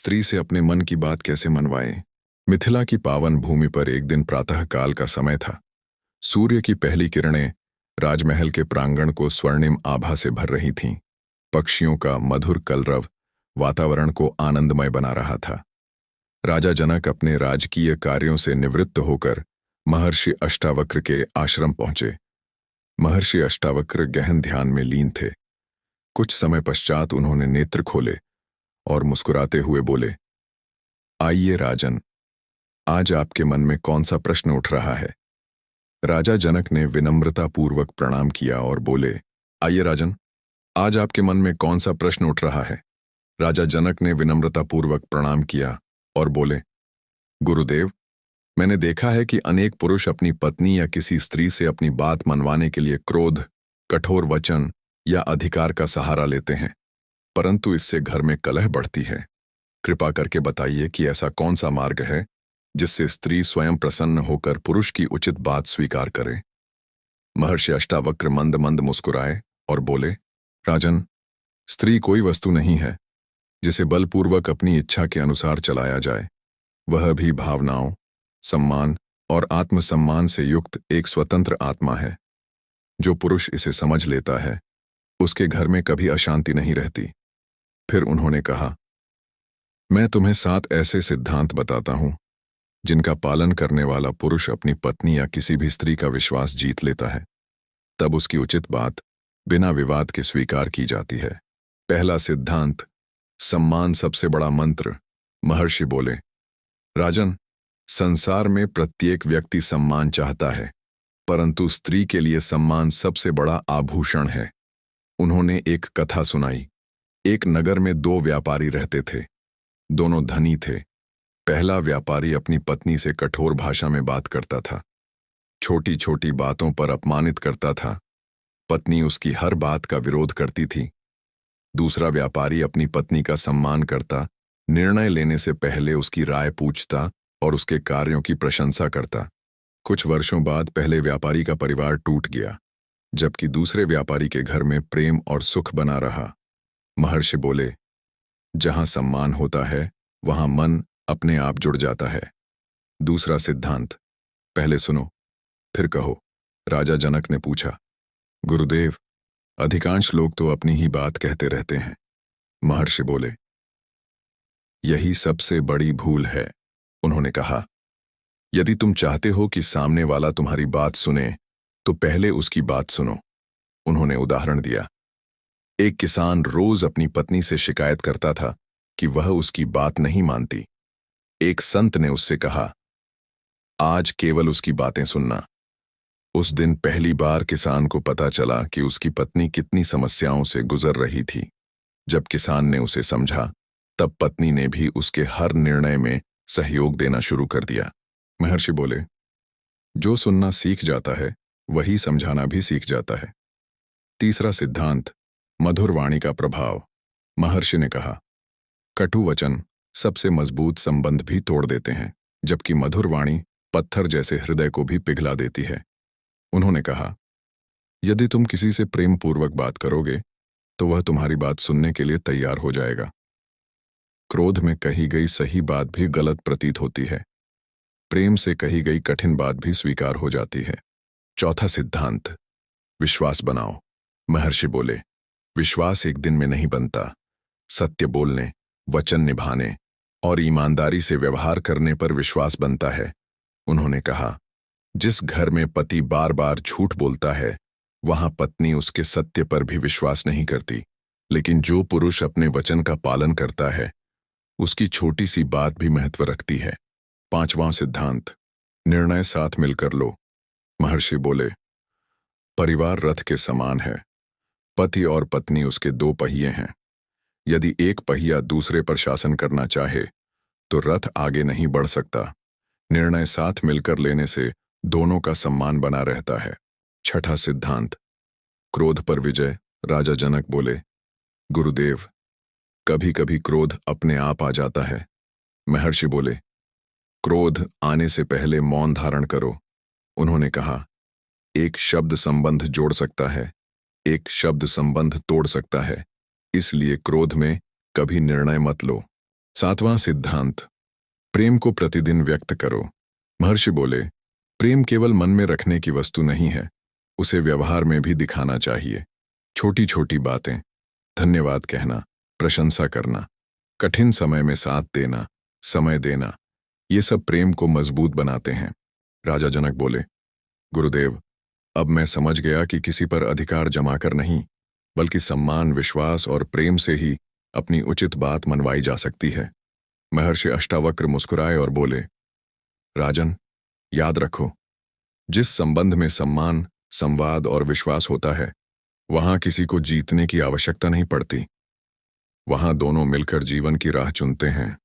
स्त्री से अपने मन की बात कैसे मनवाएं। मिथिला की पावन भूमि पर एक दिन प्रातःकाल का समय था। सूर्य की पहली किरणें राजमहल के प्रांगण को स्वर्णिम आभा से भर रही थीं। पक्षियों का मधुर कलरव वातावरण को आनंदमय बना रहा था। राजा जनक अपने राजकीय कार्यों से निवृत्त होकर महर्षि अष्टावक्र के आश्रम पहुंचे। महर्षि अष्टावक्र गहन ध्यान में लीन थे। कुछ समय पश्चात उन्होंने नेत्र खोले और मुस्कुराते हुए बोले, आइए राजन, आज आपके मन में कौन सा प्रश्न उठ रहा है। राजा जनक ने विनम्रतापूर्वक प्रणाम किया और बोले, आइए राजन, आज आपके मन में कौन सा प्रश्न उठ रहा है। राजा जनक ने विनम्रतापूर्वक प्रणाम किया और बोले, गुरुदेव, मैंने देखा है कि अनेक पुरुष अपनी पत्नी या किसी स्त्री से अपनी बात मनवाने के लिए क्रोध, कठोर वचन या अधिकार का सहारा लेते हैं, परंतु इससे घर में कलह बढ़ती है। कृपा करके बताइए कि ऐसा कौन सा मार्ग है जिससे स्त्री स्वयं प्रसन्न होकर पुरुष की उचित बात स्वीकार करे। महर्षि अष्टावक्र मंद मंद मुस्कुराए और बोले, राजन, स्त्री कोई वस्तु नहीं है जिसे बलपूर्वक अपनी इच्छा के अनुसार चलाया जाए। वह भी भावनाओं, सम्मान और आत्मसम्मान से युक्त एक स्वतंत्र आत्मा है। जो पुरुष इसे समझ लेता है, उसके घर में कभी अशांति नहीं रहती। फिर उन्होंने कहा, मैं तुम्हें 7 ऐसे सिद्धांत बताता हूं जिनका पालन करने वाला पुरुष अपनी पत्नी या किसी भी स्त्री का विश्वास जीत लेता है। तब उसकी उचित बात बिना विवाद के स्वीकार की जाती है। पहला सिद्धांत, सम्मान सबसे बड़ा मंत्र। महर्षि बोले, राजन, संसार में प्रत्येक व्यक्ति सम्मान चाहता है, परंतु स्त्री के लिए सम्मान सबसे बड़ा आभूषण है। उन्होंने एक कथा सुनाई। एक नगर में 2 व्यापारी रहते थे। दोनों धनी थे। पहला व्यापारी अपनी पत्नी से कठोर भाषा में बात करता था, छोटी छोटी बातों पर अपमानित करता था। पत्नी उसकी हर बात का विरोध करती थी। दूसरा व्यापारी अपनी पत्नी का सम्मान करता, निर्णय लेने से पहले उसकी राय पूछता और उसके कार्यों की प्रशंसा करता। कुछ वर्षों बाद पहले व्यापारी का परिवार टूट गया, जबकि दूसरे व्यापारी के घर में प्रेम और सुख बना रहा। महर्षि बोले, जहां सम्मान होता है वहां मन अपने आप जुड़ जाता है। दूसरा सिद्धांत, पहले सुनो फिर कहो। राजा जनक ने पूछा, गुरुदेव, अधिकांश लोग तो अपनी ही बात कहते रहते हैं। महर्षि बोले, यही सबसे बड़ी भूल है। उन्होंने कहा, यदि तुम चाहते हो कि सामने वाला तुम्हारी बात सुने तो पहले उसकी बात सुनो। उन्होंने उदाहरण दिया, एक किसान रोज अपनी पत्नी से शिकायत करता था कि वह उसकी बात नहीं मानती। एक संत ने उससे कहा, आज केवल उसकी बातें सुनना। उस दिन पहली बार किसान को पता चला कि उसकी पत्नी कितनी समस्याओं से गुजर रही थी। जब किसान ने उसे समझा, तब पत्नी ने भी उसके हर निर्णय में सहयोग देना शुरू कर दिया। महर्षि बोले, जो सुनना सीख जाता है वही समझाना भी सीख जाता है। तीसरा सिद्धांत, मधुर वाणी का प्रभाव। महर्षि ने कहा, कटु वचन सबसे मजबूत संबंध भी तोड़ देते हैं, जबकि मधुर वाणी पत्थर जैसे हृदय को भी पिघला देती है। उन्होंने कहा, यदि तुम किसी से प्रेम पूर्वक बात करोगे तो वह तुम्हारी बात सुनने के लिए तैयार हो जाएगा। क्रोध में कही गई सही बात भी गलत प्रतीत होती है। प्रेम से कही गई कठिन बात भी स्वीकार हो जाती है। चौथा सिद्धांत, विश्वास बनाओ। महर्षि बोले, विश्वास एक दिन में नहीं बनता। सत्य बोलने, वचन निभाने और ईमानदारी से व्यवहार करने पर विश्वास बनता है। उन्होंने कहा, जिस घर में पति बार बार झूठ बोलता है वहां पत्नी उसके सत्य पर भी विश्वास नहीं करती, लेकिन जो पुरुष अपने वचन का पालन करता है उसकी छोटी सी बात भी महत्व रखती है। पांचवां सिद्धांत, निर्णय साथ मिलकर लो। महर्षि बोले, परिवार रथ के समान है। पति और पत्नी उसके 2 पहिए हैं। यदि एक पहिया दूसरे पर शासन करना चाहे तो रथ आगे नहीं बढ़ सकता। निर्णय साथ मिलकर लेने से दोनों का सम्मान बना रहता है। छठा सिद्धांत, क्रोध पर विजय। राजा जनक बोले, गुरुदेव, कभी कभी क्रोध अपने आप आ जाता है। महर्षि बोले, क्रोध आने से पहले मौन धारण करो। उन्होंने कहा, एक शब्द संबंध जोड़ सकता है, एक शब्द संबंध तोड़ सकता है। इसलिए क्रोध में कभी निर्णय मत लो। 7वां सिद्धांत, प्रेम को प्रतिदिन व्यक्त करो। महर्षि बोले, प्रेम केवल मन में रखने की वस्तु नहीं है, उसे व्यवहार में भी दिखाना चाहिए। छोटी छोटी बातें, धन्यवाद कहना, प्रशंसा करना, कठिन समय में साथ देना, समय देना, ये सब प्रेम को मजबूत बनाते हैं। राजा जनक बोले, गुरुदेव, अब मैं समझ गया कि किसी पर अधिकार जमाकर नहीं, बल्कि सम्मान, विश्वास और प्रेम से ही अपनी उचित बात मनवाई जा सकती है। महर्षि अष्टावक्र मुस्कुराए और बोले, राजन, याद रखो, जिस संबंध में सम्मान, संवाद और विश्वास होता है, वहां किसी को जीतने की आवश्यकता नहीं पड़ती। वहां दोनों मिलकर जीवन की राह चुनते हैं।